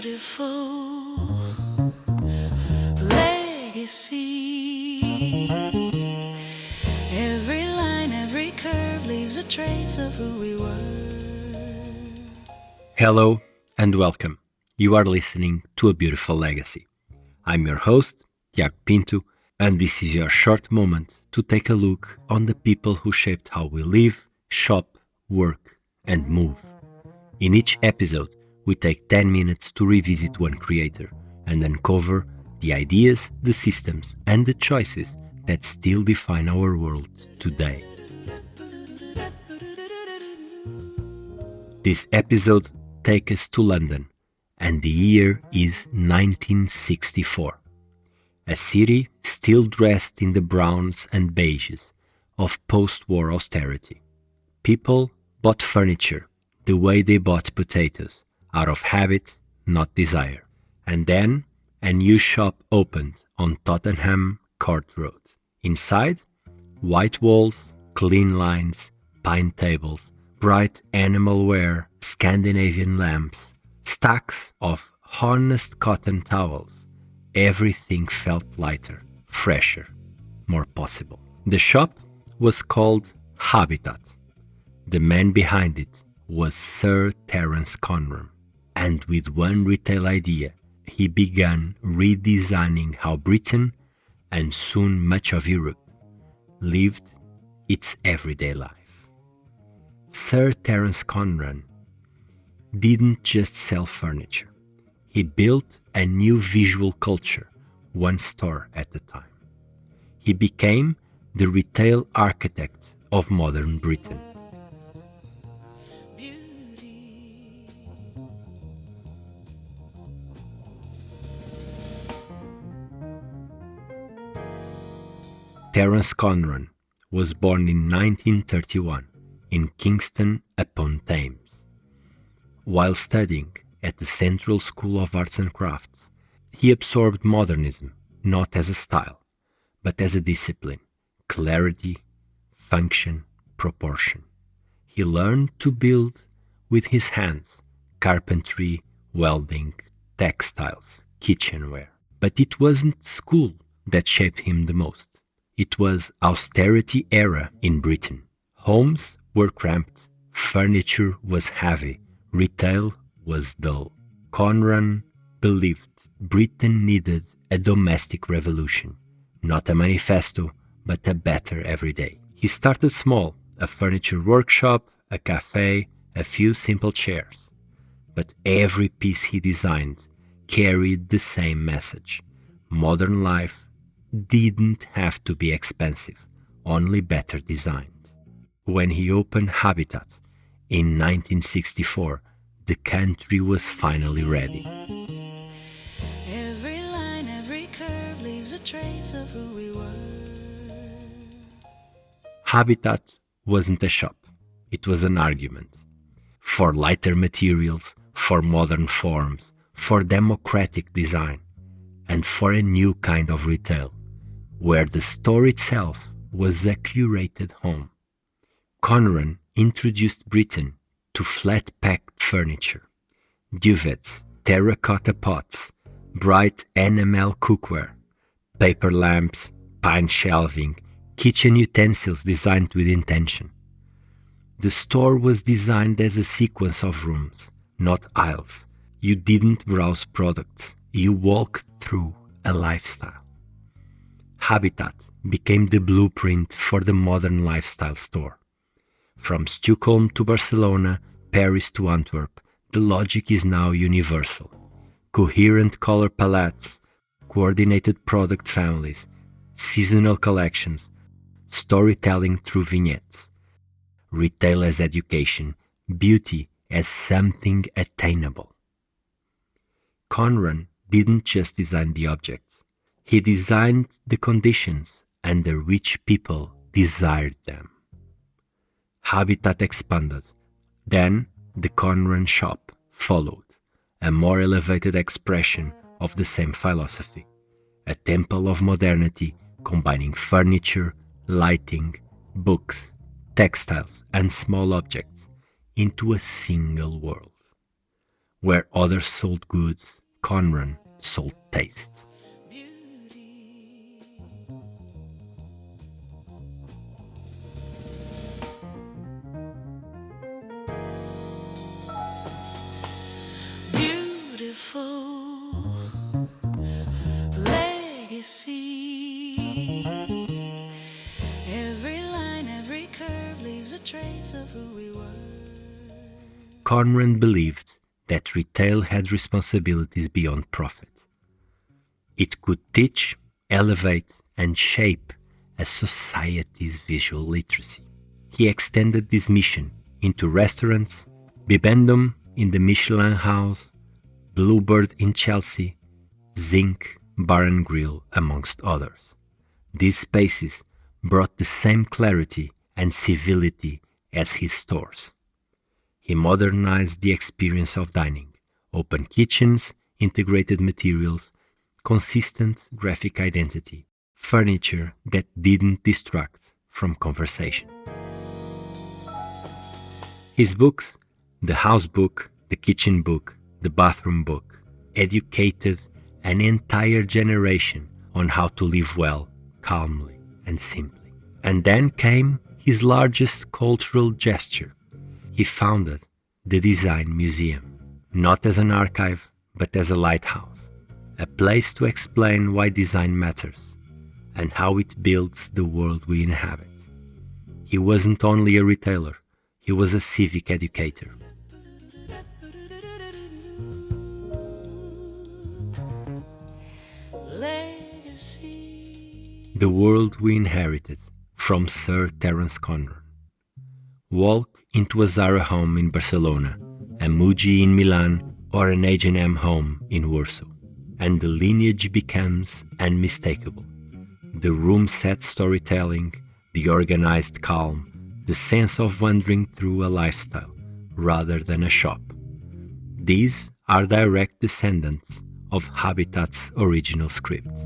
beautiful legacy. Every line, every curve leaves a trace of who we were. Hello and welcome. You are listening to A Beautiful Legacy. I'm your host, Tiago Pinto, and this is your short moment to take a look on the people who shaped how we live, shop, work, and move. In each episode, we take 10 minutes to revisit one creator and uncover the ideas, the systems, and the choices that still define our world today. This episode takes us to London, and the year is 1964. A city still dressed in the browns and beiges of post-war austerity. People bought furniture the way they bought potatoes, out of habit, not desire. And then a new shop opened on Tottenham Court Road. Inside, white walls, clean lines, pine tables, bright animal wear, Scandinavian lamps, stacks of honest cotton towels. Everything felt lighter, fresher, more possible. The shop was called Habitat. The man behind it was Sir Terence Conran, and with one retail idea, he began redesigning how Britain, and soon much of Europe, lived its everyday life. Sir Terence Conran didn't just sell furniture. He built a new visual culture, one store at a time. He became the retail architect of modern Britain. Terence Conran was born in 1931 in Kingston upon Thames. While studying at the Central School of Arts and Crafts, he absorbed modernism not as a style, but as a discipline, clarity, function, proportion. He learned to build with his hands, carpentry, welding, textiles, kitchenware. But it wasn't school that shaped him the most. It was austerity era in Britain. Homes were cramped, furniture was heavy, retail was dull. Conran believed Britain needed a domestic revolution, not a manifesto, but a better everyday. He started small, a furniture workshop, a cafe, a few simple chairs. But every piece he designed carried the same message. Modern life didn't have to be expensive, only better designed. When he opened Habitat in 1964, the country was finally ready. Every line, every curve leaves a trace of who we were. Habitat wasn't a shop, it was an argument. For lighter materials, for modern forms, for democratic design, and for a new kind of retail, where the store itself was a curated home. Conran introduced Britain to flat-packed furniture, duvets, terracotta pots, bright enamel cookware, paper lamps, pine shelving, kitchen utensils designed with intention. The store was designed as a sequence of rooms, not aisles. You didn't browse products, you walked through a lifestyle. Habitat became the blueprint for the modern lifestyle store. From Stockholm to Barcelona, Paris to Antwerp, the logic is now universal. Coherent color palettes, coordinated product families, seasonal collections, storytelling through vignettes, retail as education, beauty as something attainable. Conran didn't just design the objects, he designed the conditions under which people desired them. Habitat expanded. Then the Conran Shop followed, a more elevated expression of the same philosophy, a temple of modernity combining furniture, lighting, books, textiles, and small objects into a single world. Where others sold goods, Conran sold taste. Beautiful legacy. Every line, every curve leaves a trace of who we were. Conran believed that retail had responsibilities beyond profit. It could teach, elevate, and shape a society's visual literacy. He extended this mission into restaurants, Bibendum in the Michelin House, Bluebird in Chelsea, Zinc Bar and Grill, amongst others. These spaces brought the same clarity and civility as his stores. He modernized the experience of dining, open kitchens, integrated materials, consistent graphic identity, furniture that didn't distract from conversation. His books, the house book, the kitchen book, the bathroom book, educated an entire generation on how to live well, calmly, and simply. And then came his largest cultural gesture. He founded the Design Museum, not as an archive, but as a lighthouse, a place to explain why design matters and how it builds the world we inhabit. He wasn't only a retailer, he was a civic educator. Legacy. The world we inherited from Sir Terence Conran. Walk into a Zara home in Barcelona, a Muji in Milan, or an H&M home in Warsaw, and the lineage becomes unmistakable. The room-set storytelling, the organized calm, the sense of wandering through a lifestyle rather than a shop. These are direct descendants of Habitat's original script.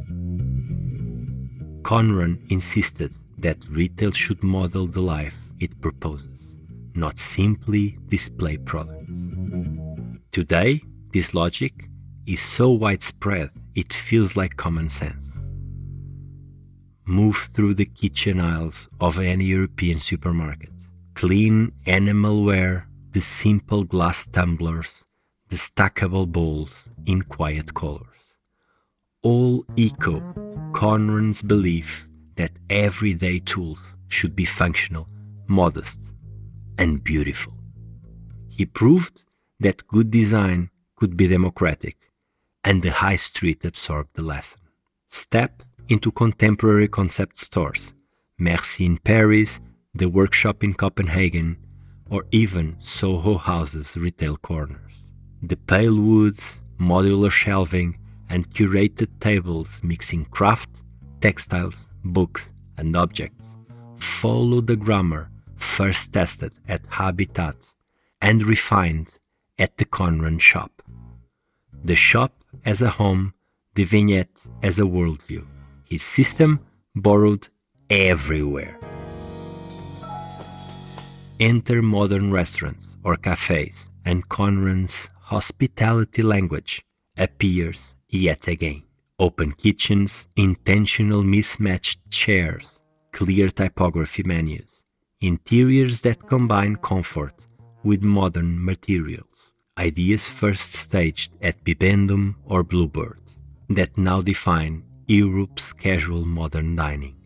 Conran insisted that retail should model the life it proposes, not simply display products. Today, this logic is so widespread it feels like common sense. Move through the kitchen aisles of any European supermarket. Clean animalware, the simple glass tumblers, the stackable bowls in quiet colors. All echo Conran's belief that everyday tools should be functional, modest, and beautiful. He proved that good design could be democratic, and the high street absorbed the lesson. Step into contemporary concept stores, Merci in Paris, the Workshop in Copenhagen, or even Soho House's retail corners. The pale woods, modular shelving, and curated tables mixing craft, textiles, books, and objects follow the grammar first tested at Habitat and refined at the Conran Shop. The shop as a home, the vignette as a worldview. His system borrowed everywhere. Enter modern restaurants or cafes, and Conran's hospitality language appears yet again. Open kitchens, intentional mismatched chairs, clear typography menus, interiors that combine comfort with modern materials. Ideas first staged at Bibendum or Bluebird that now define Europe's casual modern dining.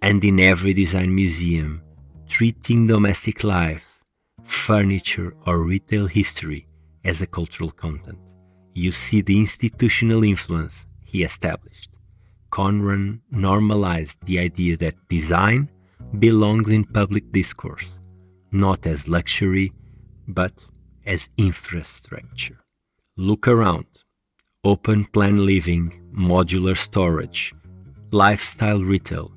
And in every design museum, treating domestic life, furniture, or retail history as a cultural content, you see the institutional influence he established. Conran normalized the idea that design belongs in public discourse, not as luxury, but as infrastructure. Look around. Open plan living, modular storage, lifestyle retail,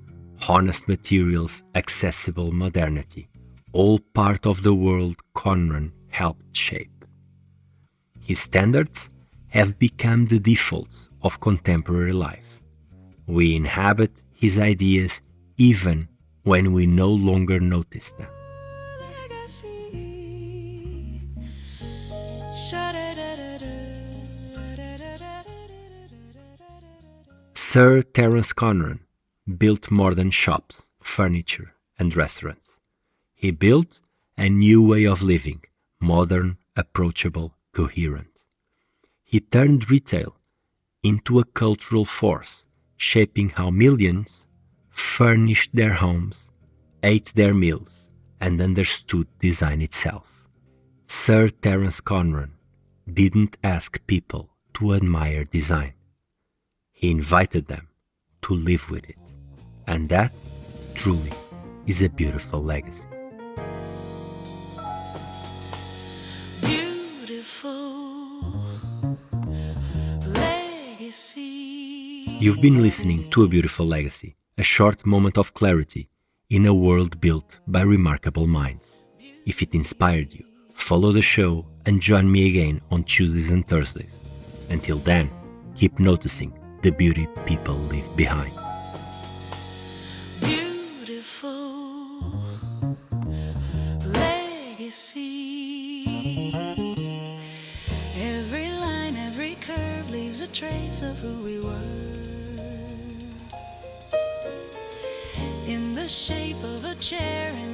honest materials, accessible modernity, all part of the world Conran helped shape. His standards have become the defaults of contemporary life. We inhabit his ideas even when we no longer notice them. Legacy. Sir Terence Conran built modern shops, furniture, and restaurants. He built a new way of living, modern, approachable, coherent. He turned retail into a cultural force, shaping how millions furnished their homes, ate their meals, and understood design itself. Sir Terence Conran didn't ask people to admire design. He invited them to live with it. And that, truly, is a beautiful legacy. Beautiful legacy. You've been listening to A Beautiful Legacy, a short moment of clarity in a world built by remarkable minds. If it inspired you, follow the show and join me again on Tuesdays and Thursdays. Until then, keep noticing the beauty people leave behind. Beautiful legacy. Every line, every curve leaves a trace of who we were. In the shape of a chair in